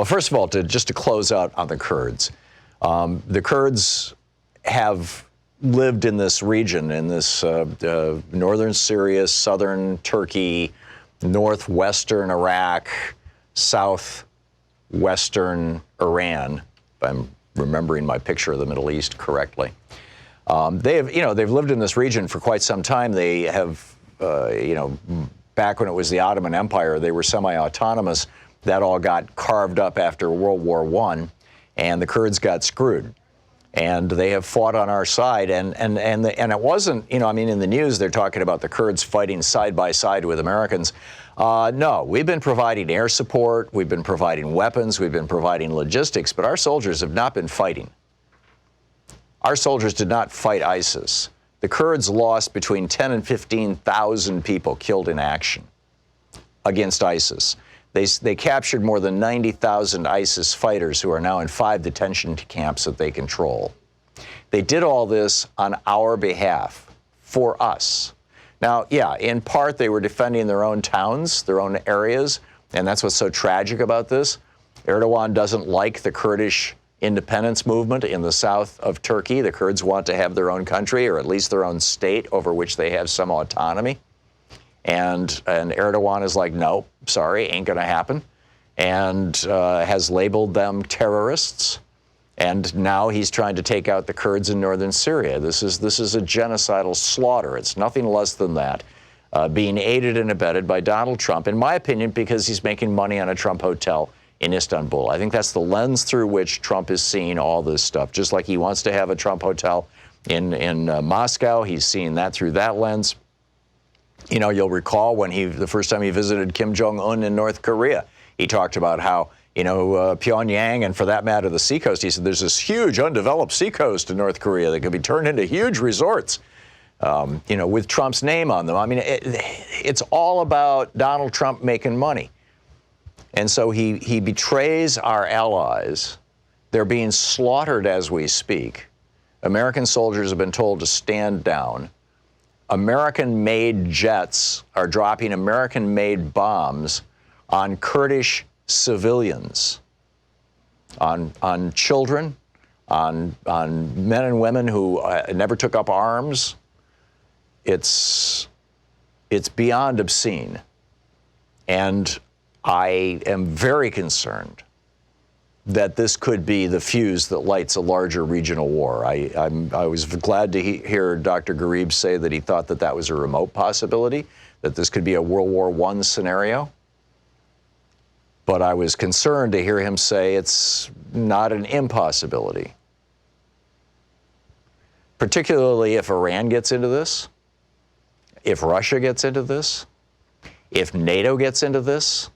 Well, first of all, just to close out on the Kurds have lived in this region, in this northern Syria, southern Turkey, northwestern Iraq, southwestern Iran, if I'm remembering my picture of the Middle East correctly. They've lived in this region for quite some time. They have, back when it was the Ottoman Empire, they were semi-autonomous. That all got carved up after World War I, and the Kurds got screwed. And they have fought on our side, and it wasn't, in the news they're talking about the Kurds fighting side by side with Americans. No, we've been providing air support, we've been providing weapons, we've been providing logistics, but our soldiers have not been fighting. Our soldiers did not fight ISIS. The Kurds lost between 10 and 15,000 people killed in action against ISIS. They captured more than 90,000 ISIS fighters who are now in 5 detention camps that they control. They did all this on our behalf, for us. Now, yeah, in part they were defending their own towns, their own areas, and that's what's so tragic about this. Erdogan doesn't like the Kurdish independence movement in the south of Turkey. The Kurds want to have their own country, or at least their own state over which they have some autonomy. And Erdogan is like, no, sorry, ain't going to happen, and has labeled them terrorists. And now he's trying to take out the Kurds in northern Syria. This is a genocidal slaughter. It's nothing less than that, being aided and abetted by Donald Trump, in my opinion, because he's making money on a Trump hotel in Istanbul. I think that's the lens through which Trump is seeing all this stuff. Just like he wants to have a Trump hotel in Moscow, he's seeing that through that lens. You'll recall when the first time he visited Kim Jong-un in North Korea, he talked about how, Pyongyang, and for that matter, the seacoast, he said there's this huge undeveloped seacoast in North Korea that could be turned into huge resorts, with Trump's name on them. I mean, it's all about Donald Trump making money. And so he betrays our allies. They're being slaughtered as we speak. American soldiers have been told to stand down. American-made jets are dropping American-made bombs on Kurdish civilians, on children, on men and women who never took up arms. It's beyond obscene. And I am very concerned that this could be the fuse that lights a larger regional war. I was glad to hear Dr. Gharib say that he thought that was a remote possibility, that this could be a World War I scenario. But I was concerned to hear him say it's not an impossibility. Particularly if Iran gets into this, if Russia gets into this, if NATO gets into this.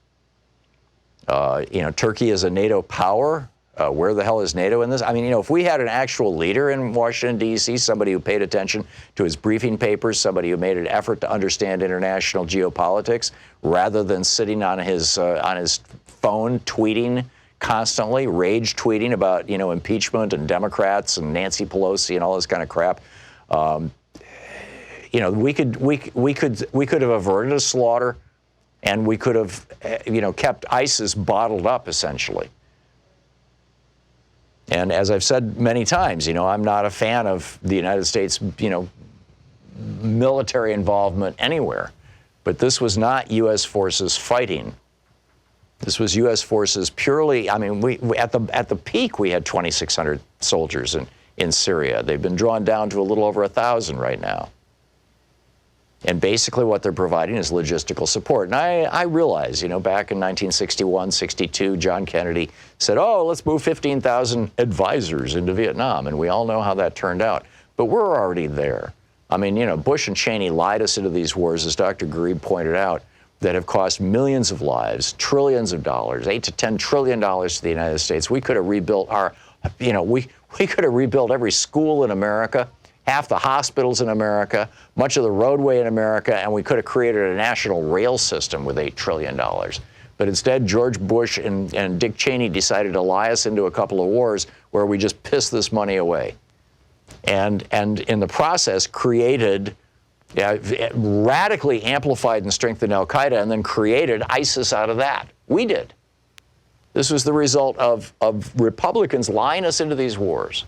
Turkey is a NATO power. Where the hell is NATO in this? I mean, if we had an actual leader in Washington, D.C., somebody who paid attention to his briefing papers, somebody who made an effort to understand international geopolitics, rather than sitting on his phone tweeting constantly, rage tweeting about, impeachment and Democrats and Nancy Pelosi and all this kind of crap, we could have averted a slaughter. And we could have, kept ISIS bottled up, essentially. And as I've said many times, I'm not a fan of the United States, military involvement anywhere. But this was not U.S. forces fighting. This was U.S. forces purely. I mean, we at the peak we had 2,600 soldiers in Syria. They've been drawn down to a little over 1,000 right now. And basically what they're providing is logistical support. And I realize, back in 1961, 62, John Kennedy said, oh, let's move 15,000 advisors into Vietnam. And we all know how that turned out. But we're already there. I mean, Bush and Cheney lied us into these wars, as Dr. Gharib pointed out, that have cost millions of lives, trillions of dollars, $8 to $10 trillion to the United States. We could have rebuilt we could have rebuilt every school in America, half the hospitals in America, much of the roadway in America, and we could have created a national rail system with $8 trillion. But instead, George Bush and Dick Cheney decided to lie us into a couple of wars where we just pissed this money away. And in the process created, radically amplified and strengthened al-Qaeda, and then created ISIS out of that. We did. This was the result of Republicans lying us into these wars.